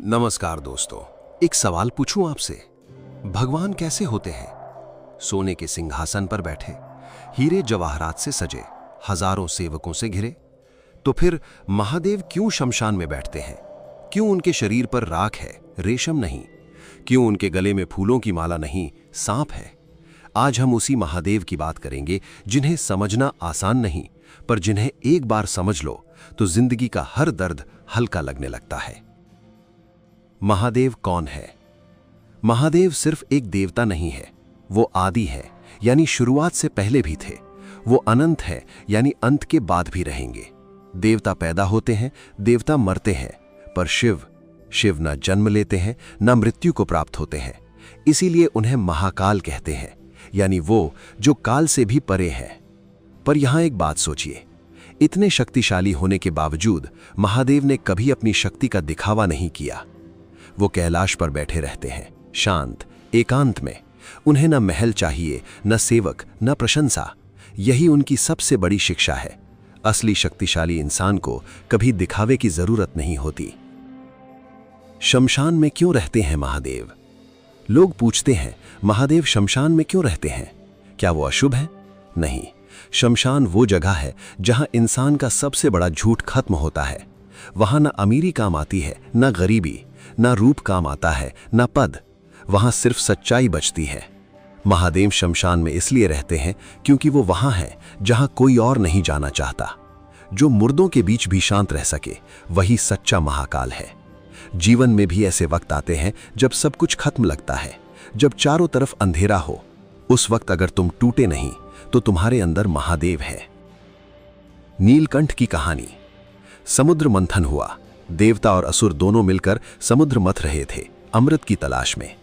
नमस्कार दोस्तों। एक सवाल पूछूं आपसे, भगवान कैसे होते हैं? सोने के सिंहासन पर बैठे, हीरे जवाहरात से सजे, हजारों सेवकों से घिरे। तो फिर महादेव क्यों शमशान में बैठते हैं? क्यों उनके शरीर पर राख है, रेशम नहीं? क्यों उनके गले में फूलों की माला नहीं, सांप है? आज हम उसी महादेव की बात करेंगे जिन्हें समझना आसान नहीं, पर जिन्हें एक बार समझ लो तो जिंदगी का हर दर्द हल्का लगने लगता है। महादेव कौन है? महादेव सिर्फ एक देवता नहीं है, वो आदि है, यानी शुरुआत से पहले भी थे। वो अनंत है, यानी अंत के बाद भी रहेंगे। देवता पैदा होते हैं, देवता मरते हैं, पर शिव न जन्म लेते हैं, न मृत्यु को प्राप्त होते हैं। इसीलिए उन्हें महाकाल कहते हैं, यानी वो जो काल से भी परे है। पर यहां एक बात सोचिए, इतने शक्तिशाली होने के बावजूद महादेव ने कभी अपनी शक्ति का दिखावा नहीं किया। वो कैलाश पर बैठे रहते हैं, शांत, एकांत में। उन्हें न महल चाहिए, न सेवक, न प्रशंसा। यही उनकी सबसे बड़ी शिक्षा है। असली शक्तिशाली इंसान को कभी दिखावे की जरूरत नहीं होती। शमशान में क्यों रहते हैं महादेव? लोग पूछते हैं, महादेव शमशान में क्यों रहते हैं? क्या वो अशुभ है? नहीं, शमशान वो जगह है जहां इंसान का सबसे बड़ा झूठ खत्म होता है। वहां न अमीरी काम आती है, न गरीबी, न रूप काम आता है, न पद। वहां सिर्फ सच्चाई बचती है। महादेव शमशान में इसलिए रहते हैं क्योंकि वो वहां है जहां कोई और नहीं जाना चाहता। जो मुर्दों के बीच भी शांत रह सके, वही सच्चा महाकाल है। जीवन में भी ऐसे वक्त आते हैं जब सब कुछ खत्म लगता है, जब चारों तरफ अंधेरा हो। उस वक्त अगर तुम टूटे नहीं तो तुम्हारे अंदर महादेव है। नीलकंठ की कहानी। समुद्र मंथन हुआ। देवता और असुर दोनों मिलकर समुद्र मथ रहे थे, अमृत की तलाश में।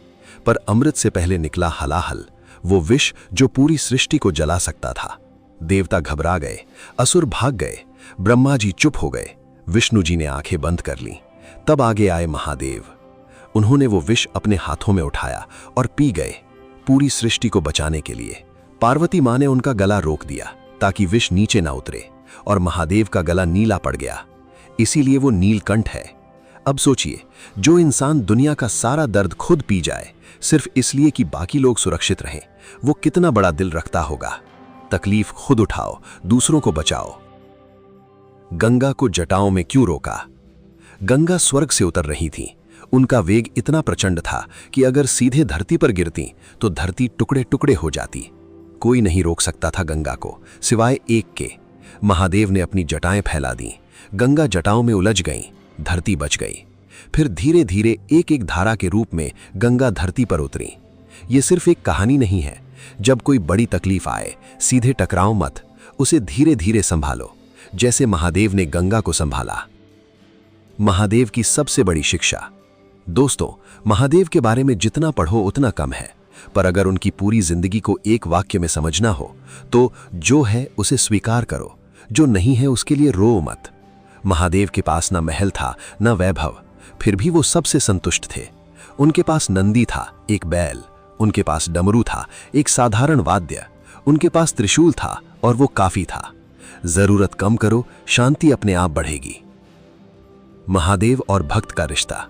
पर अमृत से पहले निकला हलाहल, वो विष जो पूरी सृष्टि को जला सकता था। देवता घबरा गए, असुर भाग गए, ब्रह्मा जी चुप हो गए, विष्णु जी ने आंखें बंद कर लीं। तब आगे आए महादेव। उन्होंने वो विष अपने हाथों में उठाया और पी गए, पूरी सृष्टि को बचाने के लिए। पार्वती मां ने उनका गला रोक दिया ताकि विष नीचे ना उतरे, और महादेव का गला नीला पड़ गया। इसीलिए वो नीलकंठ है। अब सोचिए, जो इंसान दुनिया का सारा दर्द खुद पी जाए सिर्फ इसलिए कि बाकी लोग सुरक्षित रहें, वो कितना बड़ा दिल रखता होगा। तकलीफ खुद उठाओ, दूसरों को बचाओ। गंगा को जटाओं में क्यों रोका? गंगा स्वर्ग से उतर रही थी। उनका वेग इतना प्रचंड था कि अगर सीधे धरती पर गिरती तो धरती टुकड़े टुकड़े हो जाती। कोई नहीं रोक सकता था गंगा को, सिवाय एक के। महादेव ने अपनी जटाएं फैला दी। गंगा जटाओं में उलझ गई, धरती बच गई। फिर धीरे धीरे एक एक धारा के रूप में गंगा धरती पर उतरी। ये सिर्फ एक कहानी नहीं है। जब कोई बड़ी तकलीफ आए, सीधे टकराओ मत, उसे धीरे धीरे संभालो, जैसे महादेव ने गंगा को संभाला। महादेव की सबसे बड़ी शिक्षा। दोस्तों, महादेव के बारे में जितना पढ़ो उतना कम है, पर अगर उनकी पूरी जिंदगी को एक वाक्य में समझना हो तो जो है उसे स्वीकार करो, जो नहीं है उसके लिए रो मत। महादेव के पास न महल था, न वैभव, फिर भी वो सबसे संतुष्ट थे। उनके पास नंदी था, एक बैल। उनके पास डमरू था, एक साधारण वाद्य। उनके पास त्रिशूल था और वो काफी था। जरूरत कम करो, शांति अपने आप बढ़ेगी। महादेव और भक्त का रिश्ता।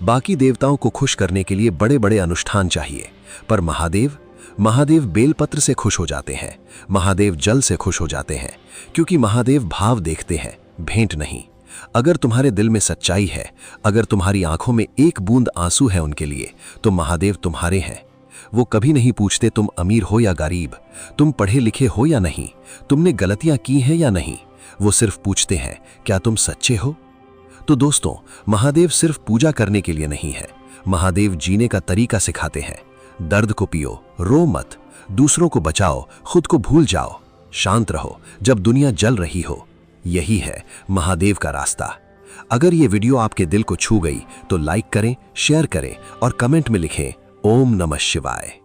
बाकी देवताओं को खुश करने के लिए बड़े बड़े अनुष्ठान चाहिए, पर महादेव बेलपत्र से खुश हो जाते हैं। महादेव जल से खुश हो जाते हैं, क्योंकि महादेव भाव देखते हैं, भेंट नहीं। अगर तुम्हारे दिल में सच्चाई है, अगर तुम्हारी आंखों में एक बूंद आंसू है उनके लिए, तो महादेव तुम्हारे हैं। वो कभी नहीं पूछते तुम अमीर हो या गरीब, तुम पढ़े लिखे हो या नहीं, तुमने गलतियां की हैं या नहीं। वो सिर्फ पूछते हैं, क्या तुम सच्चे हो? तो दोस्तों, महादेव सिर्फ पूजा करने के लिए नहीं है। महादेव जीने का तरीका सिखाते हैं। दर्द को पियो, रो मत, दूसरों को बचाओ, खुद को भूल जाओ, शांत रहो जब दुनिया जल रही हो। यही है महादेव का रास्ता। अगर ये वीडियो आपके दिल को छू गई तो लाइक करें, शेयर करें और कमेंट में लिखें ओम नमः शिवाय।